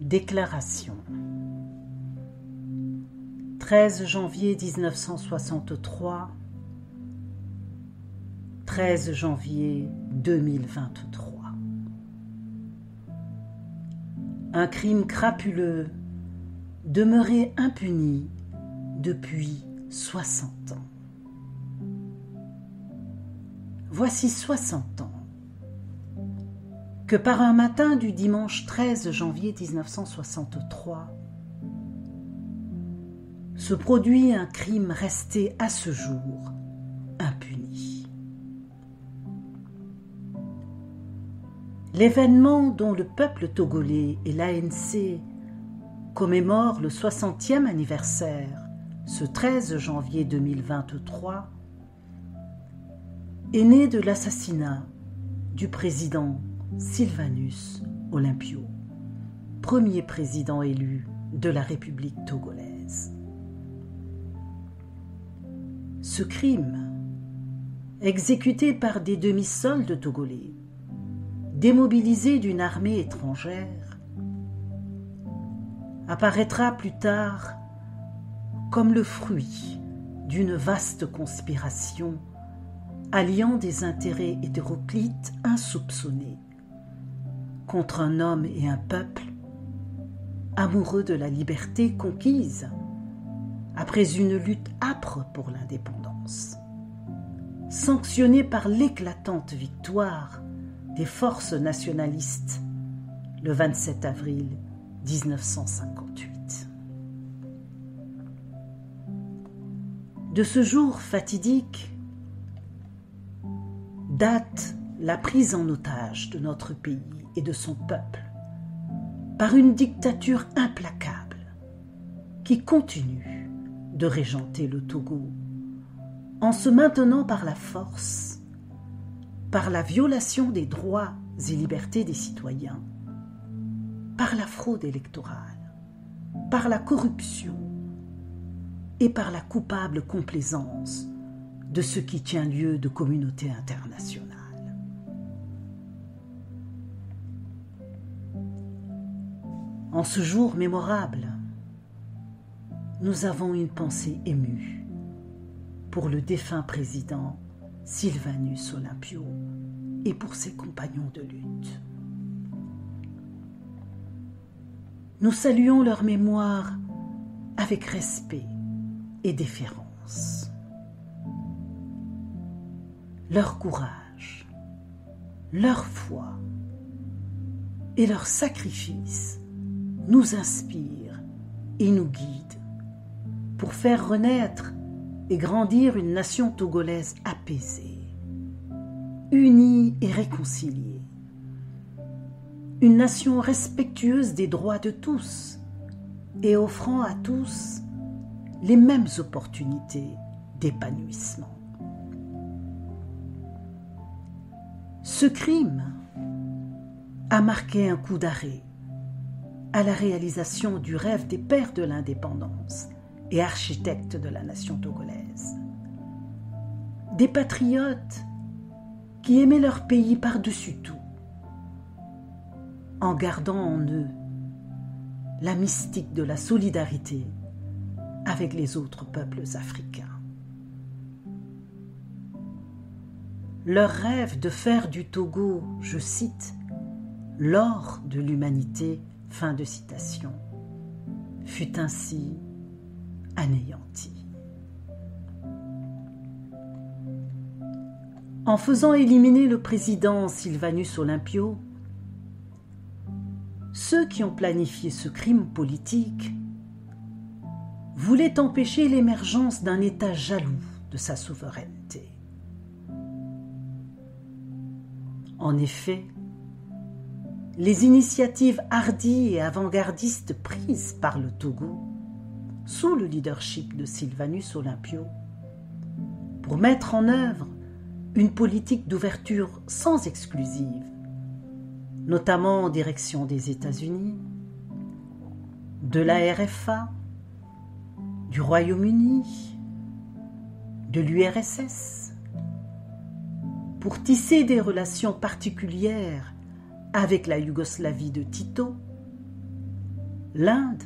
Déclaration. 13 janvier 1963, 13 janvier 2023. Un crime crapuleux demeuré impuni depuis 60 ans. Voici 60 ans que par un matin du dimanche 13 janvier 1963 se produit un crime resté à ce jour impuni. L'événement dont le peuple togolais et l'ANC commémorent le 60e anniversaire ce 13 janvier 2023 est né de l'assassinat du président Sylvanus Olympio, premier président élu de la République togolaise. Ce crime, exécuté par des demi-soldes togolais, démobilisés d'une armée étrangère, apparaîtra plus tard comme le fruit d'une vaste conspiration alliant des intérêts hétéroclites insoupçonnés contre un homme et un peuple amoureux de la liberté conquise après une lutte âpre pour l'indépendance, sanctionnée par l'éclatante victoire des forces nationalistes le 27 avril 1958. De ce jour fatidique date la prise en otage de notre pays et de son peuple par une dictature implacable qui continue de régenter le Togo en se maintenant par la force, par la violation des droits et libertés des citoyens, par la fraude électorale, par la corruption et par la coupable complaisance de ce qui tient lieu de communauté internationale. En ce jour mémorable, nous avons une pensée émue pour le défunt président Sylvanus Olympio et pour ses compagnons de lutte. Nous saluons leur mémoire avec respect et déférence. Leur courage, leur foi et leur sacrifice nous inspirent et nous guident pour faire renaître et grandir une nation togolaise apaisée, unie et réconciliée, une nation respectueuse des droits de tous et offrant à tous les mêmes opportunités d'épanouissement. Ce crime a marqué un coup d'arrêt à la réalisation du rêve des pères de l'indépendance et architectes de la nation togolaise. Des patriotes qui aimaient leur pays par-dessus tout, en gardant en eux la mystique de la solidarité avec les autres peuples africains. Leur rêve de faire du Togo, je cite, « l'or de l'humanité », fin de citation, fut ainsi anéanti. En faisant éliminer le président Sylvanus Olympio, ceux qui ont planifié ce crime politique voulaient empêcher l'émergence d'un État jaloux de sa souveraineté. En effet, les initiatives hardies et avant-gardistes prises par le Togo, sous le leadership de Sylvanus Olympio, pour mettre en œuvre une politique d'ouverture sans exclusive, notamment en direction des États-Unis, de la RFA, du Royaume-Uni, de l'URSS, pour tisser des relations particulières avec la Yougoslavie de Tito, l'Inde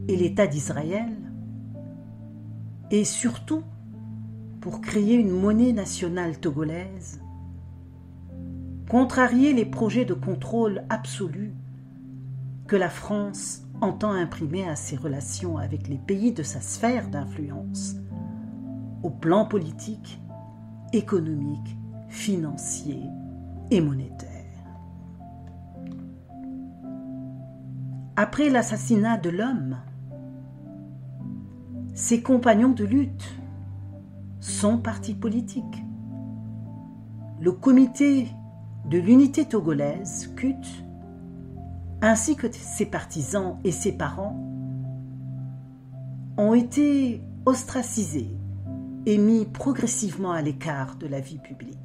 et l'État d'Israël, et surtout pour créer une monnaie nationale togolaise, contrarier les projets de contrôle absolu que la France entend imprimer à ses relations avec les pays de sa sphère d'influence, au plan politique, économique, financier et monétaire. Après l'assassinat de l'homme, ses compagnons de lutte, son parti politique, le comité de l'unité togolaise, CUT, ainsi que ses partisans et ses parents, ont été ostracisés et mis progressivement à l'écart de la vie publique.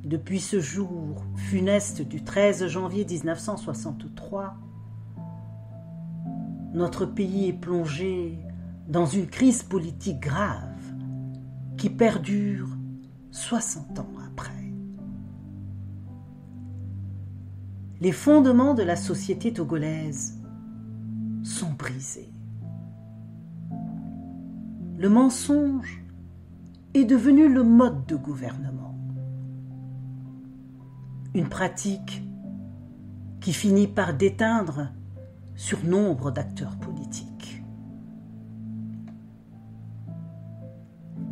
Depuis ce jour funeste du 13 janvier 1963, notre pays est plongé dans une crise politique grave qui perdure 60 ans après. Les fondements de la société togolaise sont brisés. Le mensonge est devenu le mode de gouvernement. Une pratique qui finit par déteindre sur nombre d'acteurs politiques.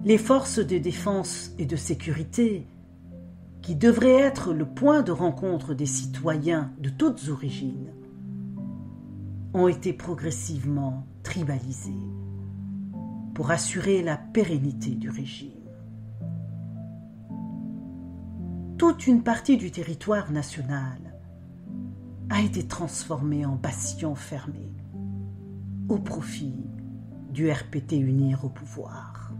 Les forces de défense et de sécurité, qui devraient être le point de rencontre des citoyens de toutes origines, ont été progressivement tribalisées pour assurer la pérennité du régime. Toute une partie du territoire national a été transformée en bastion fermé au profit du RPT unir au pouvoir.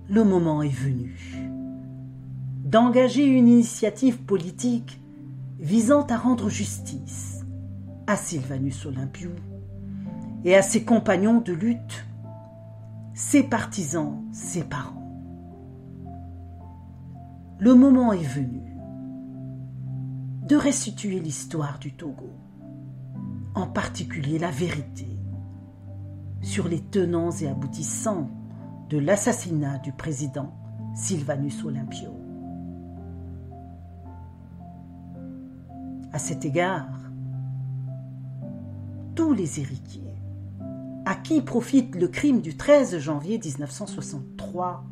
Le moment est venu d'engager une initiative politique visant à rendre justice à Sylvanus Olympio et à ses compagnons de lutte, ses partisans, ses parents. Le moment est venu de restituer l'histoire du Togo, en particulier la vérité sur les tenants et aboutissants de l'assassinat du président Sylvanus Olympio. À cet égard, tous les héritiers à qui profite le crime du 13 janvier 1963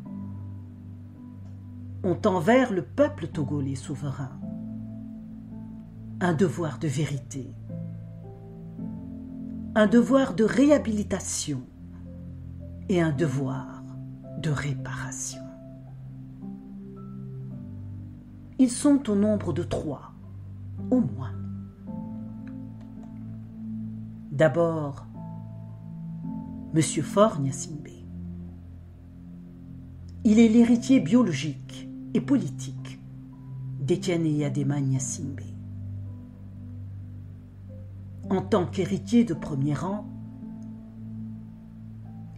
ont envers le peuple togolais souverain un devoir de vérité, un devoir de réhabilitation et un devoir de réparation. Ils sont au nombre de 3, au moins. D'abord, M. Faure Gnassingbé. Il est l'héritier biologique et politique d'Étienne Eyadema Gnassingbé. En tant qu'héritier de premier rang,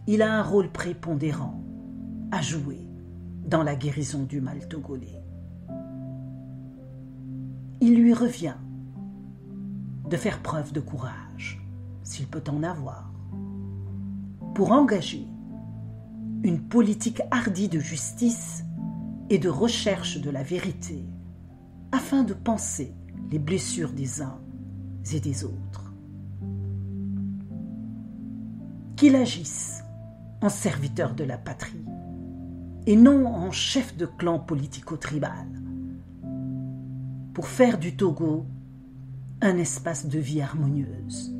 il a un rôle prépondérant à jouer dans la guérison du mal togolais. Il lui revient de faire preuve de courage, s'il peut en avoir, pour engager une politique hardie de justice et de recherche de la vérité, afin de panser les blessures des uns et des autres. Qu'il agisse en serviteur de la patrie et non en chef de clan politico-tribal, pour faire du Togo un espace de vie harmonieuse,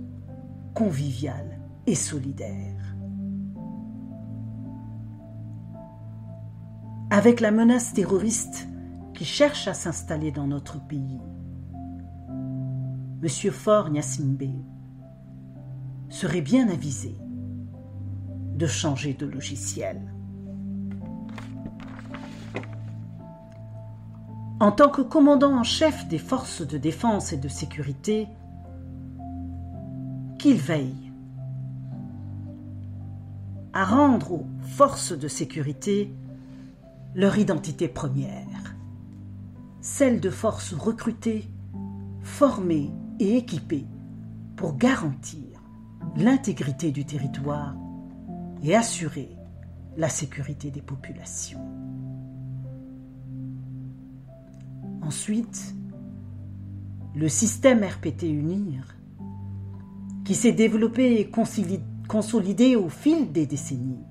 conviviale et solidaire. Avec la menace terroriste qui cherche à s'installer dans notre pays, M. Faure Gnassingbé serait bien avisé de changer de logiciel. En tant que commandant en chef des forces de défense et de sécurité, qu'il veille à rendre aux forces de sécurité leur identité première, celle de forces recrutées, formées et équipées pour garantir l'intégrité du territoire et assurer la sécurité des populations. Ensuite, le système RPT-UNIR, qui s'est développé et consolidé au fil des décennies,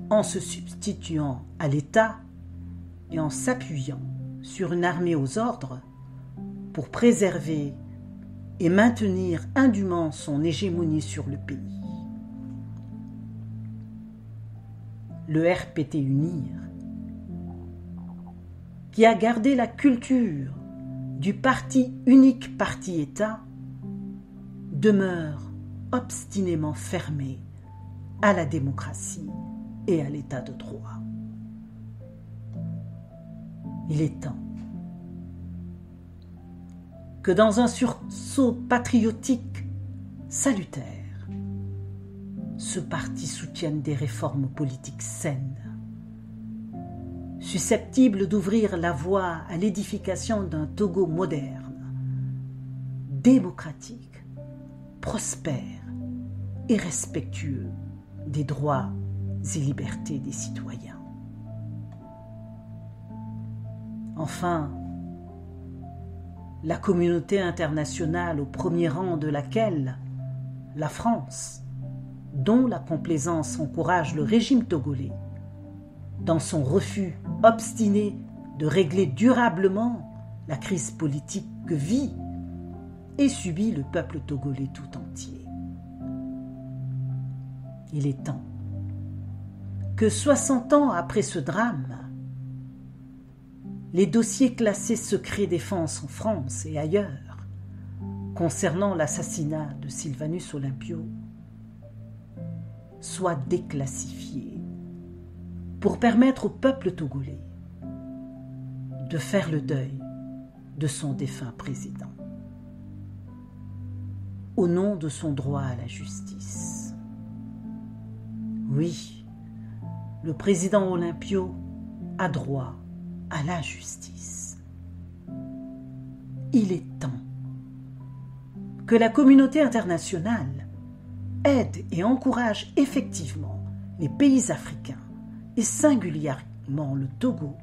en se substituant à l'État et en s'appuyant sur une armée aux ordres pour préserver et maintenir indûment son hégémonie sur le pays. Le RPT-UNIR, qui a gardé la culture du parti unique parti-État, demeure obstinément fermé à la démocratie et à l'état de droit. Il est temps que dans un sursaut patriotique salutaire, ce parti soutienne des réformes politiques saines, susceptibles d'ouvrir la voie à l'édification d'un Togo moderne, démocratique, prospère et respectueux des droits et libertés des citoyens. Enfin, la communauté internationale, au premier rang de laquelle la France, dont la complaisance encourage le régime togolais, dans son refus obstiné de régler durablement la crise politique que vit et subit le peuple togolais tout entier. Il est temps que 60 ans après ce drame, les dossiers classés secret défense en France et ailleurs concernant l'assassinat de Sylvanus Olympio soient déclassifiés pour permettre au peuple togolais de faire le deuil de son défunt président, au nom de son droit à la justice. Oui, le président Olympio a droit à la justice. Il est temps que la communauté internationale aide et encourage effectivement les pays africains et singulièrement le Togo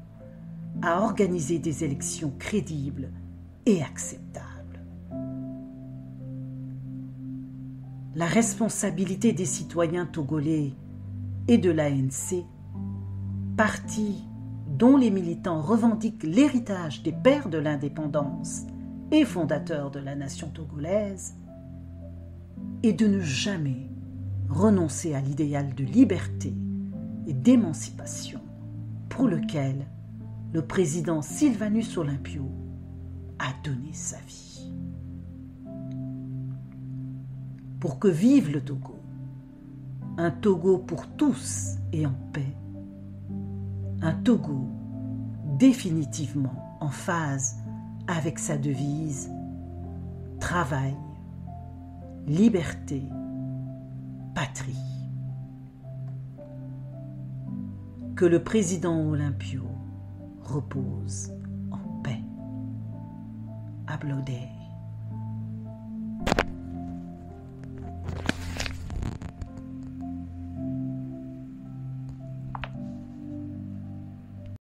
à organiser des élections crédibles et acceptables. La responsabilité des citoyens togolais et de l'ANC, parti dont les militants revendiquent l'héritage des pères de l'indépendance et fondateurs de la nation togolaise, est de ne jamais renoncer à l'idéal de liberté et d'émancipation pour lequel le président Sylvanus Olympio a donné sa vie. Pour que vive le Togo, un Togo pour tous et en paix, un Togo définitivement en phase avec sa devise « Travail, liberté, patrie ». Que le président Olympio repose en paix. Applaudez.